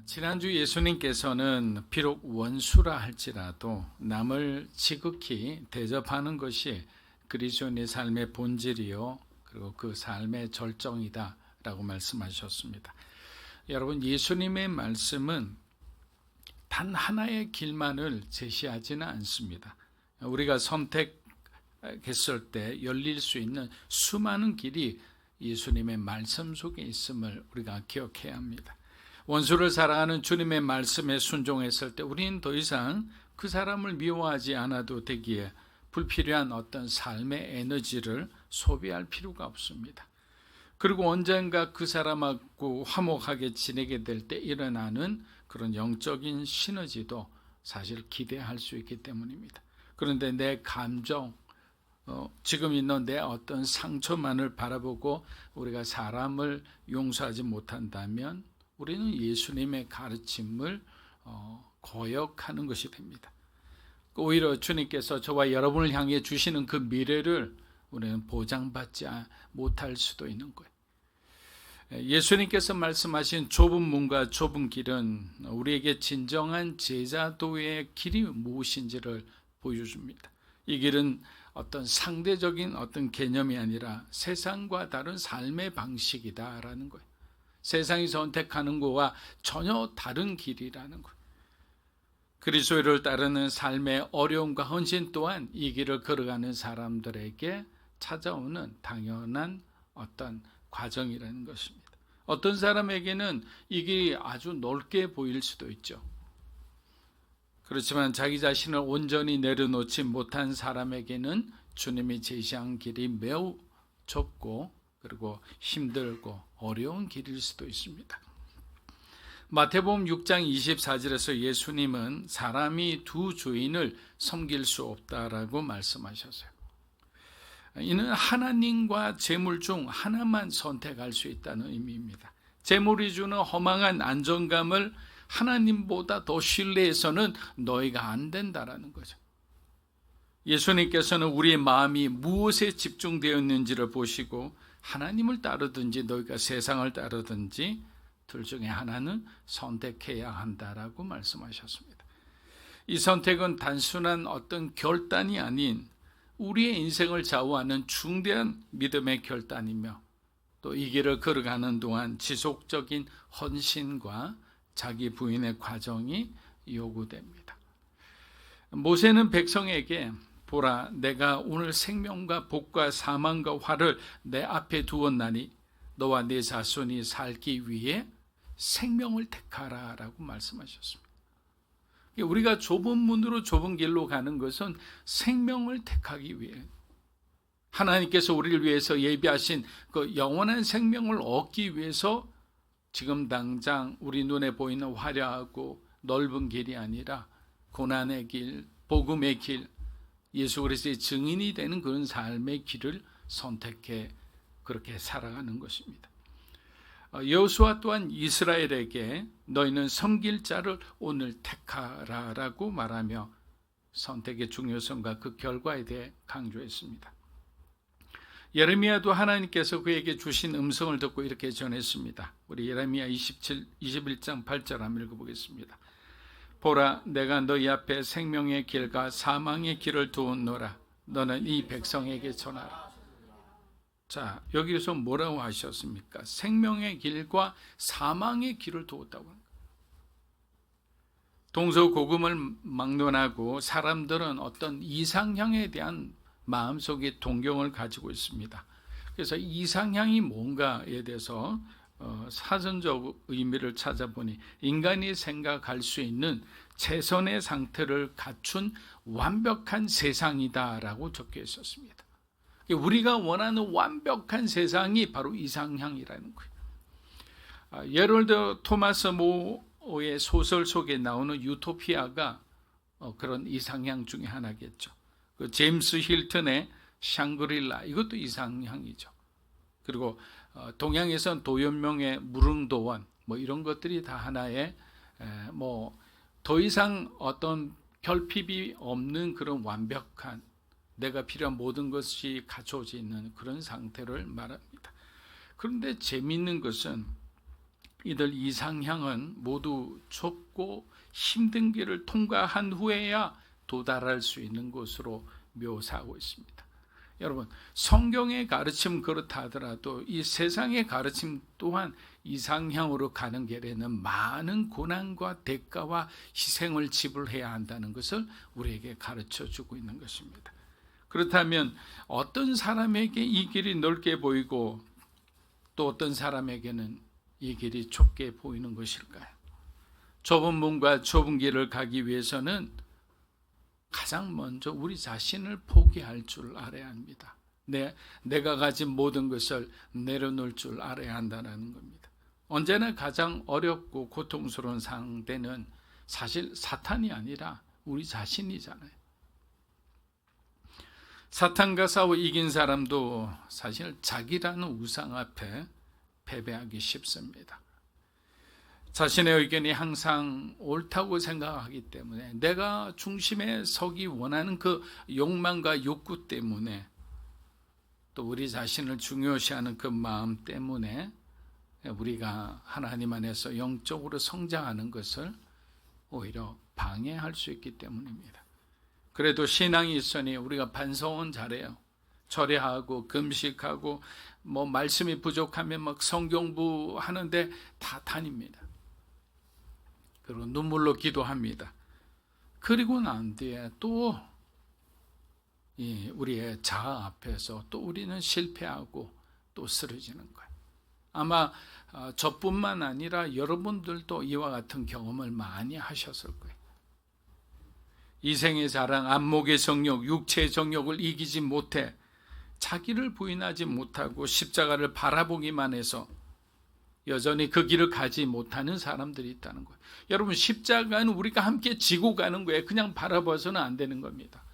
지난주 예수님께서는 비록 원수라 할지라도 남을 지극히 대접하는 것이 그리스도인의 삶의 본질이요, 그리고 그 삶의 절정이다 라고 말씀하셨습니다. 여러분, 예수님의 말씀은 단 하나의 길만을 제시하지는 않습니다. 우리가 선택했을 때 열릴 수 있는 수많은 길이 예수님의 말씀 속에 있음을 우리가 기억해야 합니다. 원수를 사랑하는 주님의 말씀에 순종했을 때 우리는 더 이상 그 사람을 미워하지 않아도 되기에 불필요한 어떤 삶의 에너지를 소비할 필요가 없습니다. 그리고 언젠가 그 사람하고 화목하게 지내게 될 때 일어나는 그런 영적인 시너지도 사실 기대할 수 있기 때문입니다. 그런데 내 감정, 지금 있는 내 어떤 상처만을 바라보고 우리가 사람을 용서하지 못한다면 우리는 예수님의 가르침을 거역하는 것이 됩니다. 오히려 주님께서 저와 여러분을 향해 주시는 그 미래를 우리는 보장받지 못할 수도 있는 거예요. 예수님께서 말씀하신 좁은 문과 좁은 길은 우리에게 진정한 제자도의 길이 무엇인지를 보여줍니다. 이 길은 어떤 상대적인 어떤 개념이 아니라 세상과 다른 삶의 방식이다라는 거예요. 세상이 선택하는 것과 전혀 다른 길이라는 거예요. 그리스도를 따르는 삶의 어려움과 헌신 또한 이 길을 걸어가는 사람들에게 찾아오는 당연한 어떤 과정이라는 것입니다. 어떤 사람에게는 이 길이 아주 넓게 보일 수도 있죠. 그렇지만 자기 자신을 온전히 내려놓지 못한 사람에게는 주님이 제시한 길이 매우 좁고 그리고 힘들고 어려운 길일 수도 있습니다. 마태복음 6장 24절에서 예수님은 사람이 두 주인을 섬길 수 없다라고 말씀하셨어요. 이는 하나님과 재물 중 하나만 선택할 수 있다는 의미입니다. 재물이 주는 허망한 안정감을 하나님보다 더 신뢰해서는 너희가 안 된다라는 거죠. 예수님께서는 우리의 마음이 무엇에 집중되어 있는지를 보시고 하나님을 따르든지 너희가 세상을 따르든지 둘 중에 하나는 선택해야 한다라고 말씀하셨습니다. 이 선택은 단순한 어떤 결단이 아닌 우리의 인생을 좌우하는 중대한 믿음의 결단이며 또 이 길을 걸어가는 동안 지속적인 헌신과 자기 부인의 과정이 요구됩니다. 모세는 백성에게 보라, 내가 오늘 생명과 복과 사망과 화를 내 앞에 두었나니 너와 네 자손이 살기 위해 생명을 택하라 라고 말씀하셨습니다. 우리가 좁은 문으로 좁은 길로 가는 것은 생명을 택하기 위해, 하나님께서 우리를 위해서 예비하신 그 영원한 생명을 얻기 위해서 지금 당장 우리 눈에 보이는 화려하고 넓은 길이 아니라 고난의 길, 복음의 길, 예수 그리스도의 증인이 되는 그런 삶의 길을 선택해 그렇게 살아가는 것입니다. 여호수아 또한 이스라엘에게 너희는 섬길 자를 오늘 택하라라고 말하며 선택의 중요성과 그 결과에 대해 강조했습니다. 예레미야도 하나님께서 그에게 주신 음성을 듣고 이렇게 전했습니다. 우리 예레미야 21장 8절 한번 읽어보겠습니다. 보라, 내가 너희 앞에 생명의 길과 사망의 길을 두었노라. 너는 이 백성에게 전하라. 자, 여기서 뭐라고 하셨습니까? 생명의 길과 사망의 길을 두었다고 합니다. 동서고금을 막론하고 사람들은 어떤 이상향에 대한 마음속에 동경을 가지고 있습니다. 그래서 이상향이 뭔가에 대해서 사전적 의미를 찾아보니 인간이 생각할 수 있는 최선의 상태를 갖춘 완벽한 세상이다라고 적혀 있었습니다. 우리가 원하는 완벽한 세상이 바로 이상향이라는 거예요. 예를 들어 토마스 모의 소설 속에 나오는 유토피아가 그런 이상향 중에 하나겠죠. 그 제임스 힐튼의 샹그릴라, 이것도 이상향이죠. 그리고 동양에선 도연명의 무릉도원, 이런 것들이 다 하나의 더 이상 어떤 결핍이 없는 그런 완벽한, 내가 필요한 모든 것이 갖춰져 있는 그런 상태를 말합니다. 그런데 재미있는 것은 이들 이상향은 모두 좁고 힘든 길을 통과한 후에야 도달할 수 있는 곳으로 묘사하고 있습니다. 여러분, 성경의 가르침 그렇다 하더라도 이 세상의 가르침 또한 이상향으로 가는 길에는 많은 고난과 대가와 희생을 지불해야 한다는 것을 우리에게 가르쳐 주고 있는 것입니다. 그렇다면 어떤 사람에게 이 길이 넓게 보이고 또 어떤 사람에게는 이 길이 좁게 보이는 것일까요? 좁은 문과 좁은 길을 가기 위해서는 가장 먼저 우리 자신을 포기할 줄 알아야 합니다. 내가 가진 모든 것을 내려놓을 줄 알아야 한다는 겁니다. 언제나 가장 어렵고 고통스러운 상대는 사실 사탄이 아니라 우리 자신이잖아요. 사탄과 싸워 이긴 사람도 사실 자기라는 우상 앞에 패배하기 쉽습니다. 자신의 의견이 항상 옳다고 생각하기 때문에 내가 중심에 서기 원하는 그 욕망과 욕구 때문에 또 우리 자신을 중요시하는 그 마음 때문에 우리가 하나님 안에서 영적으로 성장하는 것을 오히려 방해할 수 있기 때문입니다. 그래도 신앙이 있으니 우리가 반성은 잘해요. 절야하고 금식하고 말씀이 부족하면 막 성경부 하는데 다 다닙니다. 그리고 눈물로 기도합니다. 그리고 난 뒤에 또 우리의 자아 앞에서 또 우리는 실패하고 또 쓰러지는 거예요. 아마 저뿐만 아니라 여러분들도 이와 같은 경험을 많이 하셨을 거예요. 이생의 자랑, 안목의 정욕, 육체의 정욕을 이기지 못해 자기를 부인하지 못하고 십자가를 바라보기만 해서 여전히 그 길을 가지 못하는 사람들이 있다는 거예요. 여러분, 십자가는 우리가 함께 지고 가는 거예요. 그냥 바라봐서는 안 되는 겁니다.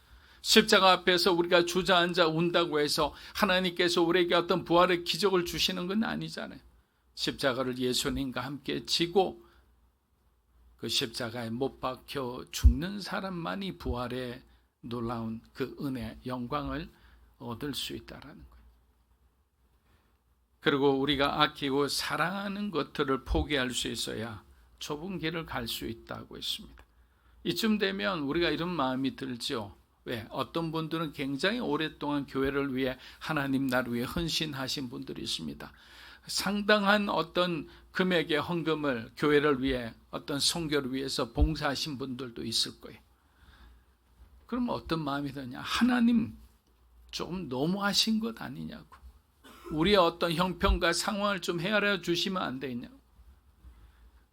십자가 앞에서 우리가 주저앉아 운다고 해서 하나님께서 우리에게 어떤 부활의 기적을 주시는 건 아니잖아요. 십자가를 예수님과 함께 지고 그 십자가에 못 박혀 죽는 사람만이 부활의 놀라운 그 은혜, 영광을 얻을 수 있다라는 거예요. 그리고 우리가 아끼고 사랑하는 것들을 포기할 수 있어야 좁은 길을 갈 수 있다고 했습니다. 이쯤 되면 우리가 이런 마음이 들죠. 왜? 어떤 분들은 굉장히 오랫동안 교회를 위해 하나님 나라를 위해 헌신하신 분들이 있습니다. 상당한 어떤 금액의 헌금을 교회를 위해 어떤 선교를 위해서 봉사하신 분들도 있을 거예요. 그럼 어떤 마음이 드냐? 하나님 좀 너무하신 것 아니냐고. 우리의 어떤 형편과 상황을 좀 헤아려 주시면 안 되냐고.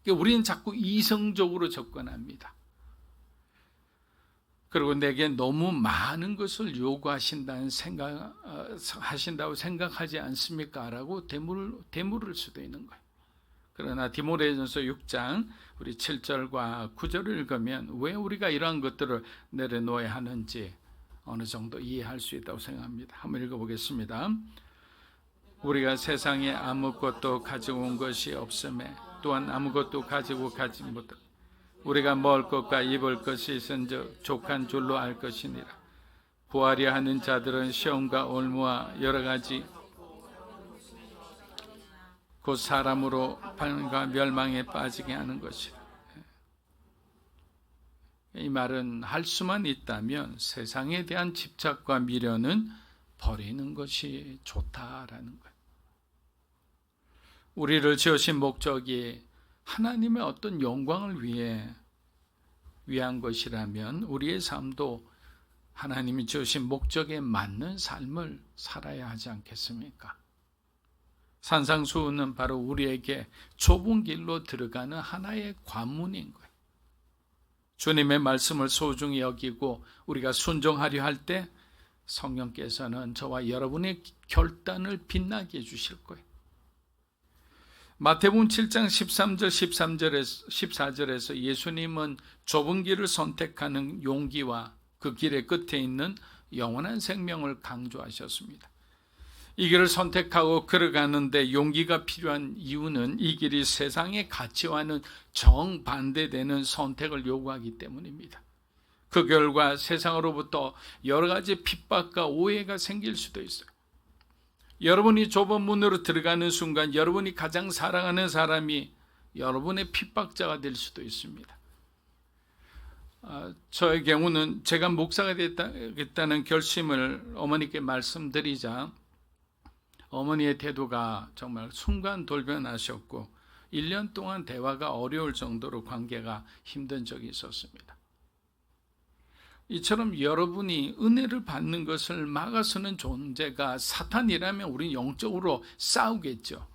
우리는 자꾸 이성적으로 접근합니다. 그리고 내게 너무 많은 것을 요구하신다고 생각하지 않습니까? 라고 되물을 수도 있는 거예요. 그러나 디모데전서 6장 우리 7절과 9절을 읽으면 왜 우리가 이러한 것들을 내려놓아야 하는지 어느 정도 이해할 수 있다고 생각합니다. 한번 읽어보겠습니다. 우리가 세상에 아무것도 가지고 온 것이 없음에 또한 아무것도 가지고 가지 못하고 우리가 먹을 것과 입을 것이 있은즉 족한 줄로 알 것이니라. 부하려 하는 자들은 시험과 올무와 여러 가지 곧 사람으로 판과 멸망에 빠지게 하는 것이라. 이 말은 할 수만 있다면 세상에 대한 집착과 미련은 버리는 것이 좋다라는 거예요. 우리를 지으신 목적이 하나님의 어떤 영광을 위한 것이라면 우리의 삶도 하나님이 지으신 목적에 맞는 삶을 살아야 하지 않겠습니까? 산상수훈은 바로 우리에게 좁은 길로 들어가는 하나의 관문인 거예요. 주님의 말씀을 소중히 여기고 우리가 순종하려 할 때 성령께서는 저와 여러분의 결단을 빛나게 해주실 거예요. 마태복음 7장 13절 14절에서 예수님은 좁은 길을 선택하는 용기와 그 길의 끝에 있는 영원한 생명을 강조하셨습니다. 이 길을 선택하고 걸어가는데 용기가 필요한 이유는 이 길이 세상의 가치와는 정반대되는 선택을 요구하기 때문입니다. 그 결과 세상으로부터 여러 가지 핍박과 오해가 생길 수도 있어요. 여러분이 좁은 문으로 들어가는 순간 여러분이 가장 사랑하는 사람이 여러분의 핍박자가 될 수도 있습니다. 저의 경우는 제가 목사가 됐다는 결심을 어머니께 말씀드리자 어머니의 태도가 정말 순간 돌변하셨고 1년 동안 대화가 어려울 정도로 관계가 힘든 적이 있었습니다. 이처럼 여러분이 은혜를 받는 것을 막아서는 존재가 사탄이라면 우리 영적으로 싸우겠죠.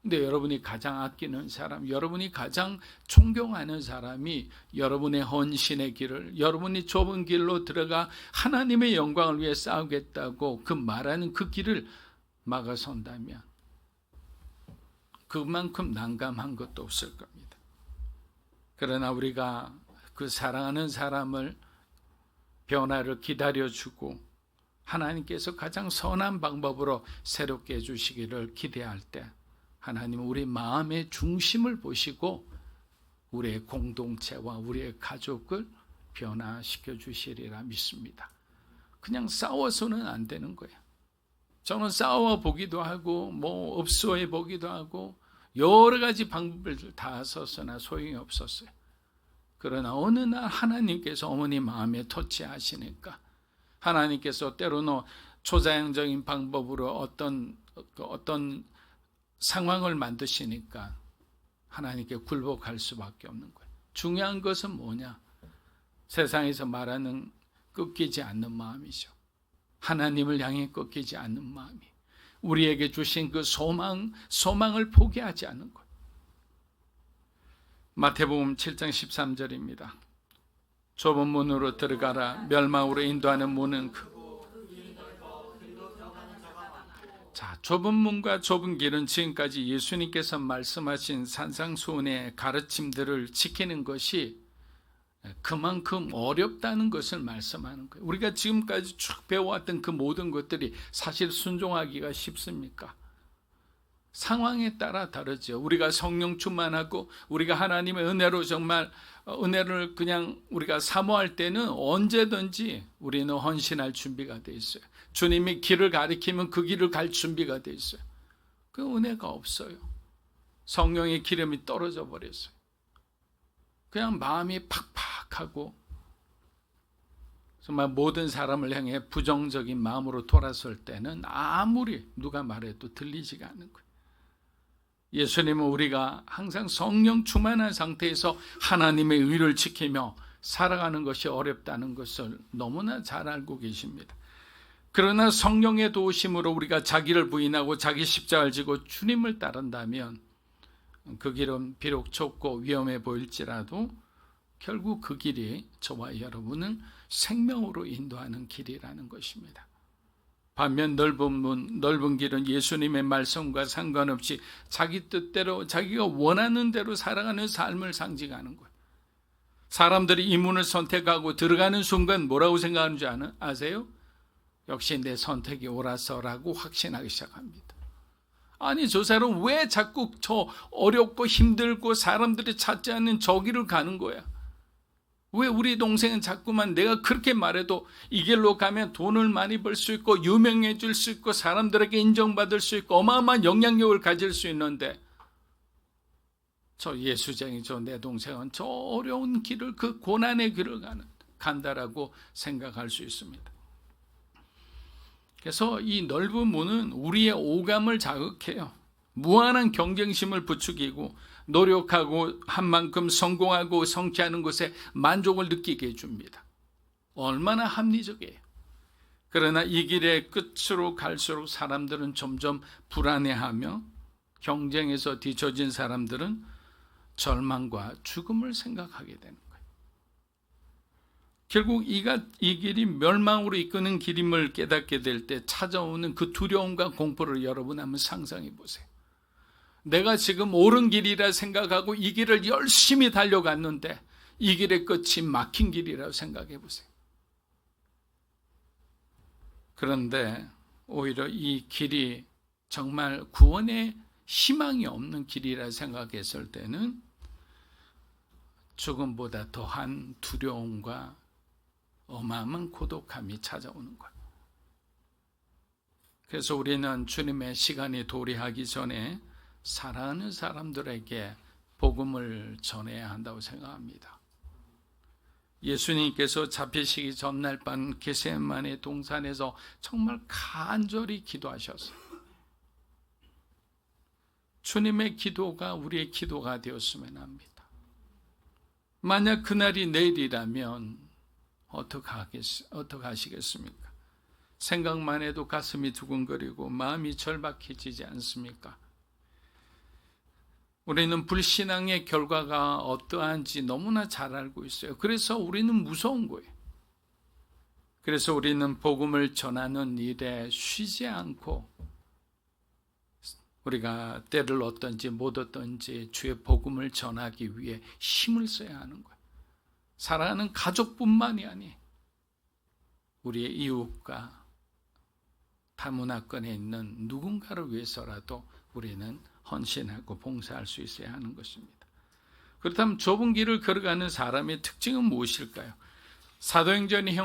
근데 여러분이 가장 아끼는 사람, 여러분이 가장 존경하는 사람이 여러분의 헌신의 길을, 여러분이 좁은 길로 들어가 하나님의 영광을 위해 싸우겠다고 그 말하는 그 길을 막아선다면 그만큼 난감한 것도 없을 겁니다. 그러나 우리가 그 사랑하는 사람을 변화를 기다려주고 하나님께서 가장 선한 방법으로 새롭게 해주시기를 기대할 때 하나님은 우리 마음의 중심을 보시고 우리의 공동체와 우리의 가족을 변화시켜 주시리라 믿습니다. 그냥 싸워서는 안 되는 거예요. 저는 싸워 보기도 하고 업소해 보기도 하고 여러 가지 방법을 다 썼으나 소용이 없었어요. 그러나 어느 날 하나님께서 어머니 마음에 터치하시니까 하나님께서 때로는 초자연적인 방법으로 어떤 상황을 만드시니까 하나님께 굴복할 수밖에 없는 거예요. 중요한 것은 뭐냐? 세상에서 말하는 꺾이지 않는 마음이죠. 하나님을 향해 꺾이지 않는 마음이 우리에게 주신 그 소망을 포기하지 않는 것. 마태복음 7장 13절입니다. 좁은 문으로 들어가라. 멸망으로 인도하는 문은 좁은 문과 좁은 길은 지금까지 예수님께서 말씀하신 산상수훈의 가르침들을 지키는 것이 그만큼 어렵다는 것을 말씀하는 거예요. 우리가 지금까지 쭉 배워왔던 그 모든 것들이 사실 순종하기가 쉽습니까? 상황에 따라 다르죠. 우리가 성령 충만하고 우리가 하나님의 은혜로 정말 은혜를 그냥 우리가 사모할 때는 언제든지 우리는 헌신할 준비가 돼 있어요. 주님이 길을 가리키면 그 길을 갈 준비가 돼 있어요. 그 은혜가 없어요. 성령의 기름이 떨어져 버렸어요. 그냥 마음이 팍팍하고 정말 모든 사람을 향해 부정적인 마음으로 돌아설 때는 아무리 누가 말해도 들리지가 않는 거예요. 예수님은 우리가 항상 성령 충만한 상태에서 하나님의 의를 지키며 살아가는 것이 어렵다는 것을 너무나 잘 알고 계십니다. 그러나 성령의 도우심으로 우리가 자기를 부인하고 자기 십자가를 지고 주님을 따른다면 그 길은 비록 좁고 위험해 보일지라도 결국 그 길이 저와 여러분을 생명으로 인도하는 길이라는 것입니다. 반면 넓은 길은 예수님의 말씀과 상관없이 자기 뜻대로 자기가 원하는 대로 살아가는 삶을 상징하는 거예요. 사람들이 이 문을 선택하고 들어가는 순간 뭐라고 생각하는 줄 아세요? 역시 내 선택이 옳아서라고 확신하기 시작합니다. 아니 저 사람은 왜 자꾸 저 어렵고 힘들고 사람들이 찾지 않는 저 길을 가는 거야? 왜 우리 동생은 자꾸만 내가 그렇게 말해도 이 길로 가면 돈을 많이 벌 수 있고 유명해질 수 있고 사람들에게 인정받을 수 있고 어마어마한 영향력을 가질 수 있는데 저 예수쟁이 저 내 동생은 저 어려운 길을 그 고난의 길을 간다라고 생각할 수 있습니다. 그래서 이 넓은 문은 우리의 오감을 자극해요. 무한한 경쟁심을 부추기고 노력하고 한 만큼 성공하고 성취하는 것에 만족을 느끼게 해줍니다. 얼마나 합리적이에요. 그러나 이 길의 끝으로 갈수록 사람들은 점점 불안해하며 경쟁에서 뒤처진 사람들은 절망과 죽음을 생각하게 되는 거예요. 결국 이 길이 멸망으로 이끄는 길임을 깨닫게 될 때 찾아오는 그 두려움과 공포를 여러분 한번 상상해 보세요. 내가 지금 옳은 길이라 생각하고 이 길을 열심히 달려갔는데 이 길의 끝이 막힌 길이라고 생각해 보세요. 그런데 오히려 이 길이 정말 구원의 희망이 없는 길이라 생각했을 때는 죽음보다 더한 두려움과 어마어마한 고독함이 찾아오는 거예요. 그래서 우리는 주님의 시간이 도래하기 전에 사랑하는 사람들에게 복음을 전해야 한다고 생각합니다. 예수님께서 잡히시기 전날 밤 겟세마네 동산에서 정말 간절히 기도하셨어요. 주님의 기도가 우리의 기도가 되었으면 합니다. 만약 그날이 내일이라면 어떡하시겠습니까? 생각만 해도 가슴이 두근거리고 마음이 절박해지지 않습니까? 우리는 불신앙의 결과가 어떠한지 너무나 잘 알고 있어요. 그래서 우리는 무서운 거예요. 그래서 우리는 복음을 전하는 일에 쉬지 않고 우리가 때를 얻든지 못 얻든지 주의 복음을 전하기 위해 힘을 써야 하는 거예요. 사랑하는 가족뿐만이 아니 우리의 이웃과 타문화권에 있는 누군가를 위해서라도 우리는 헌신하고 봉사할 수 있어야 하는 것입니다. 그렇다면 좁은 길을 걸어가는 사람의 특징은 무엇일까요? 사도행전의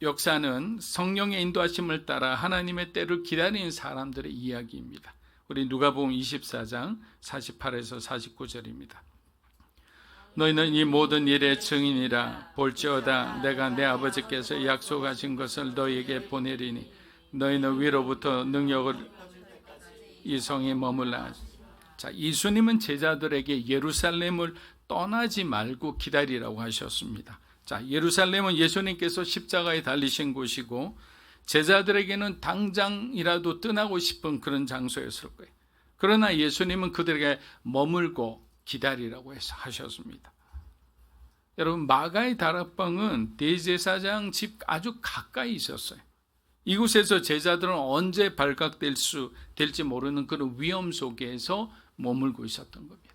역사는 성령의 인도하심을 따라 하나님의 때를 기다리는 사람들의 이야기입니다. 우리 누가복음 24장 48에서 49절입니다. 너희는 이 모든 일의 증인이라. 볼지어다 내가 내 아버지께서 약속하신 것을 너희에게 보내리니 너희는 위로부터 능력을 이 성에 머물라. 자, 예수님은 제자들에게 예루살렘을 떠나지 말고 기다리라고 하셨습니다. 자, 예루살렘은 예수님께서 십자가에 달리신 곳이고 제자들에게는 당장이라도 떠나고 싶은 그런 장소였을 거예요. 그러나 예수님은 그들에게 머물고 기다리라고 하셨습니다. 여러분, 마가의 다락방은 대제사장 집 아주 가까이 있었어요. 이곳에서 제자들은 언제 발각될지 모르는 그런 위험 속에서 머물고 있었던 겁니다.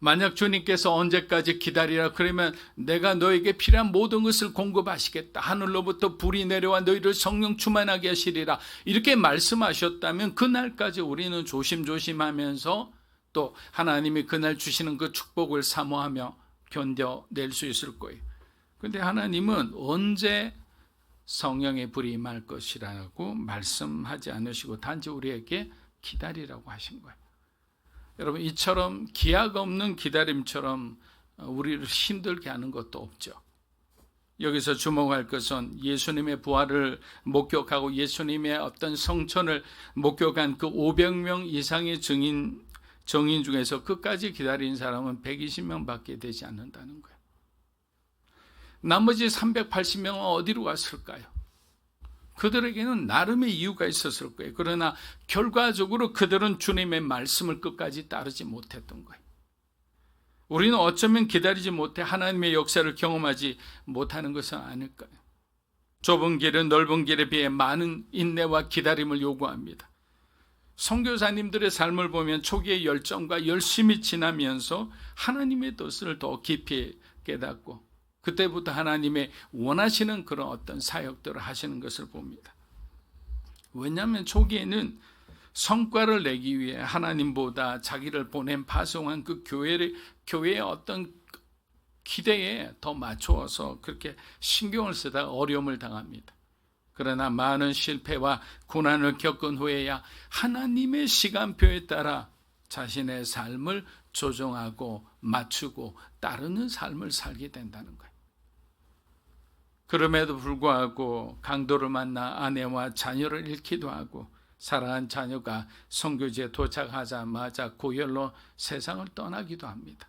만약 주님께서 언제까지 기다리라 그러면 내가 너에게 필요한 모든 것을 공급하시겠다. 하늘로부터 불이 내려와 너희를 성령 충만하게 하시리라. 이렇게 말씀하셨다면 그날까지 우리는 조심조심하면서 또 하나님이 그날 주시는 그 축복을 사모하며 견뎌낼 수 있을 거예요. 그런데 하나님은 언제 성령의 불이 임할 것이라고 말씀하지 않으시고 단지 우리에게 기다리라고 하신 거예요. 여러분, 이처럼 기약 없는 기다림처럼 우리를 힘들게 하는 것도 없죠. 여기서 주목할 것은 예수님의 부활을 목격하고 예수님의 어떤 성천을 목격한 그 500명 이상의 정인 중에서 끝까지 기다린 사람은 120명밖에 되지 않는다는 거예요. 나머지 380명은 어디로 갔을까요? 그들에게는 나름의 이유가 있었을 거예요. 그러나 결과적으로 그들은 주님의 말씀을 끝까지 따르지 못했던 거예요. 우리는 어쩌면 기다리지 못해 하나님의 역사를 경험하지 못하는 것은 아닐까요? 좁은 길은 넓은 길에 비해 많은 인내와 기다림을 요구합니다. 선교사님들의 삶을 보면 초기의 열정과 열심히 지나면서 하나님의 뜻을 더 깊이 깨닫고 그때부터 하나님의 원하시는 그런 어떤 사역들을 하시는 것을 봅니다. 왜냐하면 초기에는 성과를 내기 위해 하나님보다 자기를 보낸 파송한 그 교회의 어떤 기대에 더 맞추어서 그렇게 신경을 쓰다가 어려움을 당합니다. 그러나 많은 실패와 고난을 겪은 후에야 하나님의 시간표에 따라 자신의 삶을 조정하고 맞추고 따르는 삶을 살게 된다는 거예요. 그럼에도 불구하고 강도를 만나 아내와 자녀를 잃기도 하고 사랑한 자녀가 선교지에 도착하자마자 고열로 세상을 떠나기도 합니다.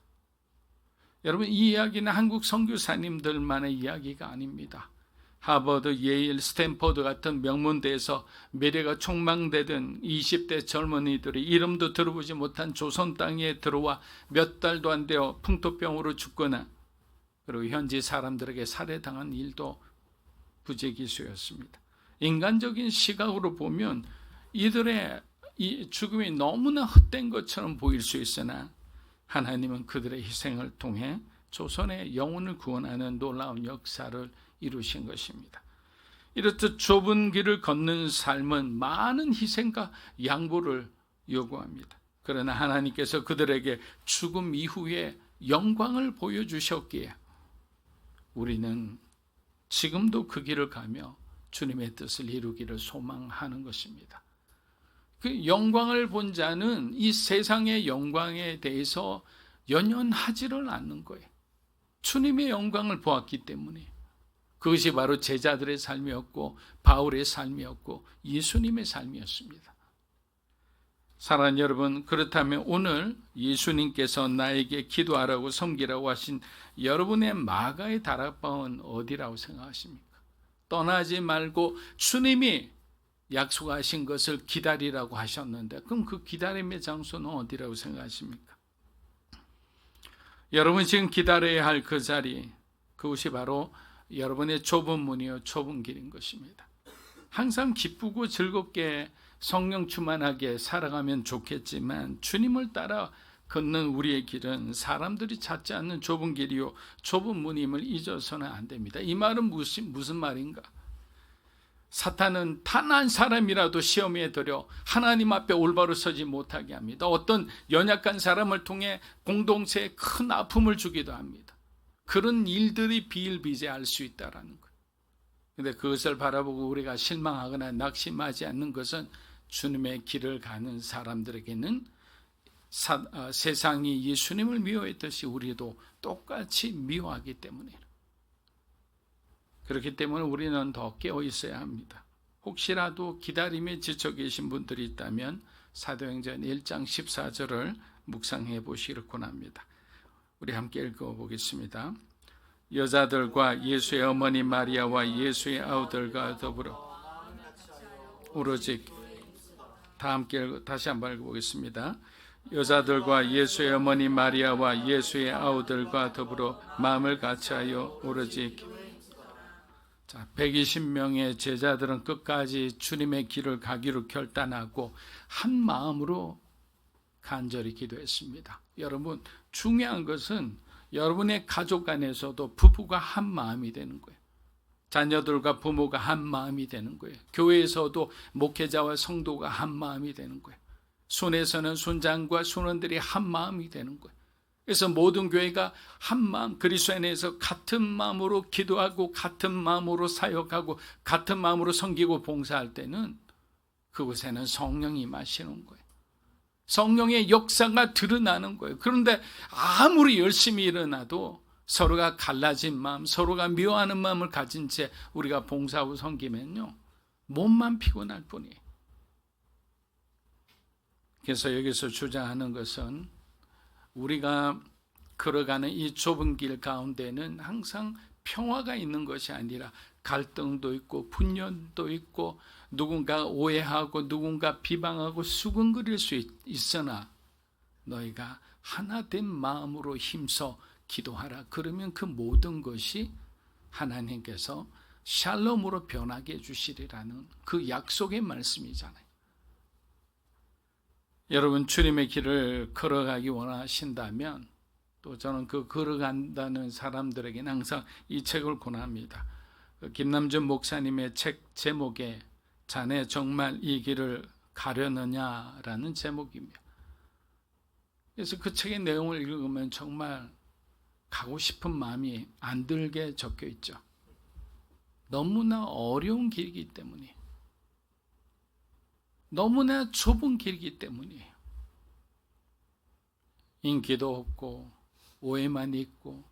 여러분, 이 이야기는 한국 선교사님들만의 이야기가 아닙니다. 하버드, 예일, 스탠퍼드 같은 명문대에서 미래가 촉망되던 20대 젊은이들이 이름도 들어보지 못한 조선 땅에 들어와 몇 달도 안 되어 풍토병으로 죽거나 그리고 현지 사람들에게 살해당한 일도 부재기수였습니다. 인간적인 시각으로 보면 이들의 이 죽음이 너무나 헛된 것처럼 보일 수 있으나 하나님은 그들의 희생을 통해 조선의 영혼을 구원하는 놀라운 역사를 이루신 것입니다. 이렇듯 좁은 길을 걷는 삶은 많은 희생과 양보를 요구합니다. 그러나 하나님께서 그들에게 죽음 이후에 영광을 보여주셨기에 우리는 지금도 그 길을 가며 주님의 뜻을 이루기를 소망하는 것입니다. 그 영광을 본 자는 이 세상의 영광에 대해서 연연하지를 않는 거예요. 주님의 영광을 보았기 때문에. 그것이 바로 제자들의 삶이었고 바울의 삶이었고 예수님의 삶이었습니다. 사랑하는 여러분, 그렇다면 오늘 예수님께서 나에게 기도하라고 섬기라고 하신 여러분의 마가의 다락방은 어디라고 생각하십니까? 떠나지 말고 주님이 약속하신 것을 기다리라고 하셨는데 그럼 그 기다림의 장소는 어디라고 생각하십니까? 여러분 지금 기다려야 할 그 자리, 그것이 바로 여러분의 좁은 문이요 좁은 길인 것입니다. 항상 기쁘고 즐겁게 성령 충만하게 살아가면 좋겠지만 주님을 따라 걷는 우리의 길은 사람들이 찾지 않는 좁은 길이요 좁은 문임을 잊어서는 안 됩니다. 이 말은 무슨 말인가? 사탄은 단 한 사람이라도 시험에 들여 하나님 앞에 올바로 서지 못하게 합니다. 어떤 연약한 사람을 통해 공동체에 큰 아픔을 주기도 합니다. 그런 일들이 비일비재할 수 있다는 거예요. 그런데 그것을 바라보고 우리가 실망하거나 낙심하지 않는 것은 주님의 길을 가는 사람들에게는 세상이 예수님을 미워했듯이 우리도 똑같이 미워하기 때문이에요. 그렇기 때문에 우리는 더 깨어 있어야 합니다. 혹시라도 기다림에 지쳐 계신 분들이 있다면 사도행전 1장 14절을 묵상해 보시기를 권합니다. 우리 함께 읽어보겠습니다. 여자들과 예수의 어머니 마리아와 예수의 아우들과 더불어 오로지 다 함께 다시 한번 읽어보겠습니다. 여자들과 예수의 어머니 마리아와 예수의 아우들과 더불어 마음을 같이하여 오로지 120명의 제자들은 끝까지 주님의 길을 가기로 결단하고 한 마음으로 간절히 기도했습니다. 여러분, 중요한 것은 여러분의 가족 안에서도 부부가 한 마음이 되는 거예요. 자녀들과 부모가 한 마음이 되는 거예요. 교회에서도 목회자와 성도가 한 마음이 되는 거예요. 손에서는 손장과 손원들이 한 마음이 되는 거예요. 그래서 모든 교회가 한 마음, 그리스도 안에서 같은 마음으로 기도하고 같은 마음으로 사역하고 같은 마음으로 섬기고 봉사할 때는 그곳에는 성령이 임하시는 거예요. 성령의 역사가 드러나는 거예요. 그런데 아무리 열심히 일어나도 서로가 갈라진 마음, 서로가 미워하는 마음을 가진 채 우리가 봉사하고 섬기면요, 몸만 피곤할 뿐이에요. 그래서 여기서 주장하는 것은 우리가 걸어가는 이 좁은 길 가운데는 항상 평화가 있는 것이 아니라 갈등도 있고 분열도 있고 누군가 오해하고 누군가 비방하고 수근거릴 수 있으나 너희가 하나 된 마음으로 힘써 기도하라. 그러면 그 모든 것이 하나님께서 샬롬으로 변하게 해주시리라는 그 약속의 말씀이잖아요. 여러분 주님의 길을 걸어가기 원하신다면 또 저는 그 걸어간다는 사람들에게는 항상 이 책을 권합니다. 김남준 목사님의 책 제목에 자네 정말 이 길을 가려느냐라는 제목입니다. 그래서 그 책의 내용을 읽으면 정말 가고 싶은 마음이 안 들게 적혀 있죠. 너무나 어려운 길이기 때문에, 너무나 좁은 길이기 때문이에요. 인기도 없고 오해만 있고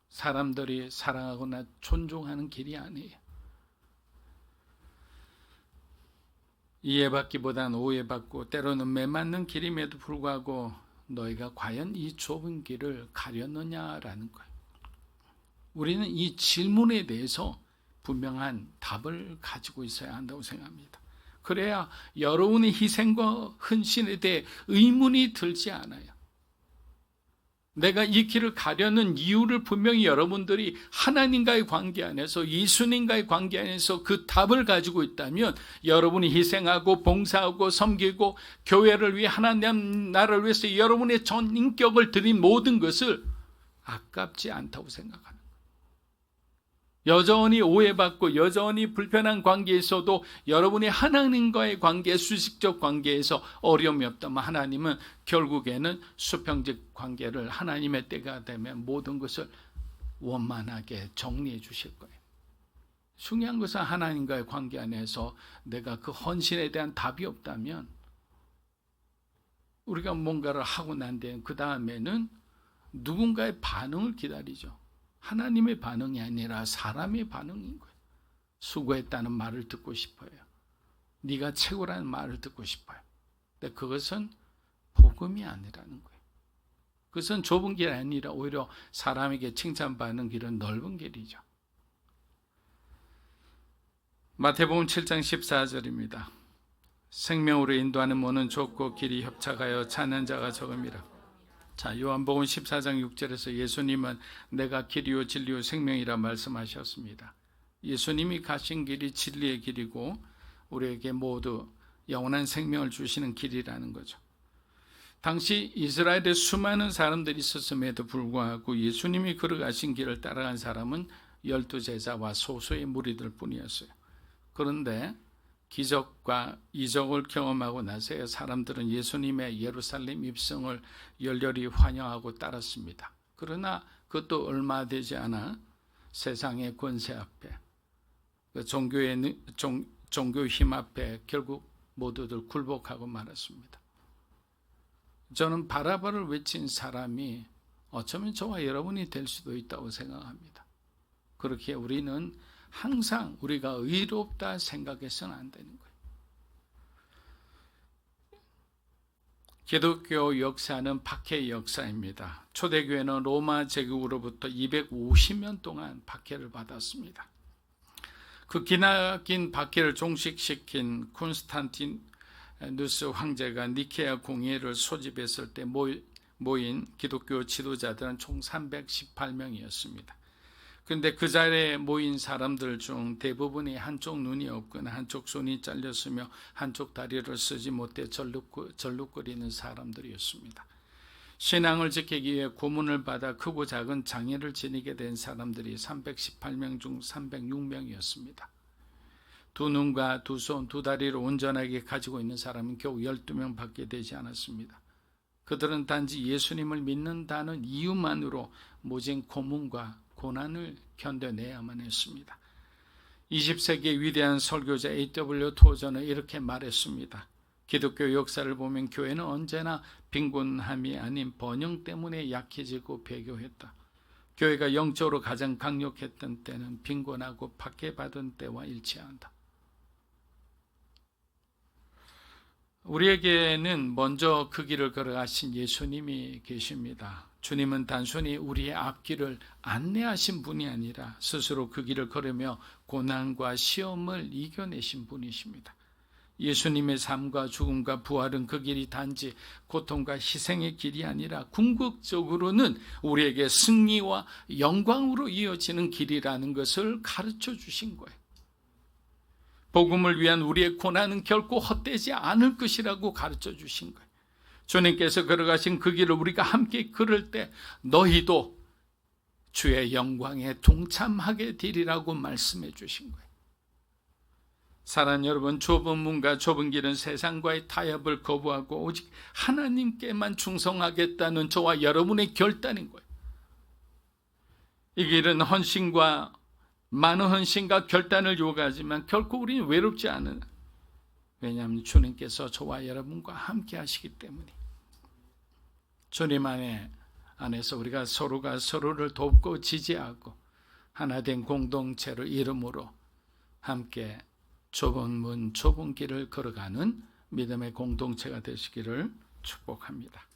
사람들이 사랑하거나 존중하는 길이 아니에요. 이해받기보다는 오해받고 때로는 매맞는 길임에도 불구하고 너희가 과연 이 좁은 길을 가려느냐라는 거예요. 우리는 이 질문에 대해서 분명한 답을 가지고 있어야 한다고 생각합니다. 그래야 여러분의 희생과 헌신에 대해 의문이 들지 않아요. 내가 이 길을 가려는 이유를 분명히 여러분들이 하나님과의 관계 안에서, 예수님과의 관계 안에서 그 답을 가지고 있다면 여러분이 희생하고 봉사하고 섬기고 교회를 위해 하나님 나라를 위해서 여러분의 전 인격을 드린 모든 것을 아깝지 않다고 생각합니다. 여전히 오해받고 여전히 불편한 관계에서도 여러분이 하나님과의 관계, 수식적 관계에서 어려움이 없다면 하나님은 결국에는 수평적 관계를 하나님의 때가 되면 모든 것을 원만하게 정리해 주실 거예요. 중요한 것은 하나님과의 관계 안에서 내가 그 헌신에 대한 답이 없다면 우리가 뭔가를 하고 난 뒤에 그 다음에는 누군가의 반응을 기다리죠. 하나님의 반응이 아니라 사람의 반응인 거예요. 수고했다는 말을 듣고 싶어요. 네가 최고라는 말을 듣고 싶어요. 근데 그것은 복음이 아니라는 거예요. 그것은 좁은 길이 아니라 오히려 사람에게 칭찬받는 길은 넓은 길이죠. 마태복음 7장 14절입니다. 생명으로 인도하는 문은 좁고 길이 협착하여 찾는 자가 적음이라. 자, 요한복음 14장 6절에서 예수님은 내가 길이요 진리요 생명이라 말씀하셨습니다. 예수님이 가신 길이 진리의 길이고 우리에게 모두 영원한 생명을 주시는 길이라는 거죠. 당시 이스라엘에 수많은 사람들이 있었음에도 불구하고 예수님이 걸어가신 길을 따라간 사람은 12제자와 소수의 무리들 뿐이었어요. 그런데 기적과 이적을 경험하고 나서 사람들은 예수님의 예루살렘 입성을 열렬히 환영하고 따랐습니다. 그러나 그것도 얼마 되지 않아 세상의 권세 앞에, 종교 힘 앞에 결국 모두들 굴복하고 말았습니다. 저는 바라바를 외친 사람이 어쩌면 저와 여러분이 될 수도 있다고 생각합니다. 그렇게 우리는 항상 우리가 의롭다 생각해서는 안 되는 거예요. 기독교 역사는 박해 역사입니다. 초대교회는 로마 제국으로부터 250년 동안 박해를 받았습니다. 그 기나긴 박해를 종식시킨 콘스탄티누스 황제가 니케아 공의회를 소집했을 때 모인 기독교 지도자들은 총 318명이었습니다. 그런데 그 자리에 모인 사람들 중 대부분이 한쪽 눈이 없거나 한쪽 손이 잘렸으며 한쪽 다리를 쓰지 못해 절룩거리는 사람들이었습니다. 신앙을 지키기 위해 고문을 받아 크고 작은 장애를 지니게 된 사람들이 318명 중 306명이었습니다. 두 눈과 두 손, 두 다리를 온전하게 가지고 있는 사람은 겨우 12명밖에 되지 않았습니다. 그들은 단지 예수님을 믿는다는 이유만으로 모진 고문과 고난을 견뎌내야만 했습니다. 20세기의 위대한 설교자 A.W. 토저는 이렇게 말했습니다. 기독교 역사를 보면 교회는 언제나 빈곤함이 아닌 번영 때문에 약해지고 배교했다. 교회가 영적으로 가장 강력했던 때는 빈곤하고 박해받은 때와 일치한다. 우리에게는 먼저 그 길을 걸어가신 예수님이 계십니다. 주님은 단순히 우리의 앞길을 안내하신 분이 아니라 스스로 그 길을 걸으며 고난과 시험을 이겨내신 분이십니다. 예수님의 삶과 죽음과 부활은 그 길이 단지 고통과 희생의 길이 아니라 궁극적으로는 우리에게 승리와 영광으로 이어지는 길이라는 것을 가르쳐 주신 거예요. 복음을 위한 우리의 고난은 결코 헛되지 않을 것이라고 가르쳐 주신 거예요. 주님께서 걸어가신 그 길을 우리가 함께 걸을 때 너희도 주의 영광에 동참하게 되리라고 말씀해 주신 거예요. 사랑하는 여러분, 좁은 문과 좁은 길은 세상과의 타협을 거부하고 오직 하나님께만 충성하겠다는 저와 여러분의 결단인 거예요. 이 길은 헌신과 많은 헌신과 결단을 요구하지만 결코 우리는 외롭지 않은, 왜냐하면 주님께서 저와 여러분과 함께 하시기 때문에 주님 안에서 우리가 서로가 서로를 돕고 지지하고 하나된 공동체를 이름으로 함께 좁은 문, 좁은 길을 걸어가는 믿음의 공동체가 되시기를 축복합니다.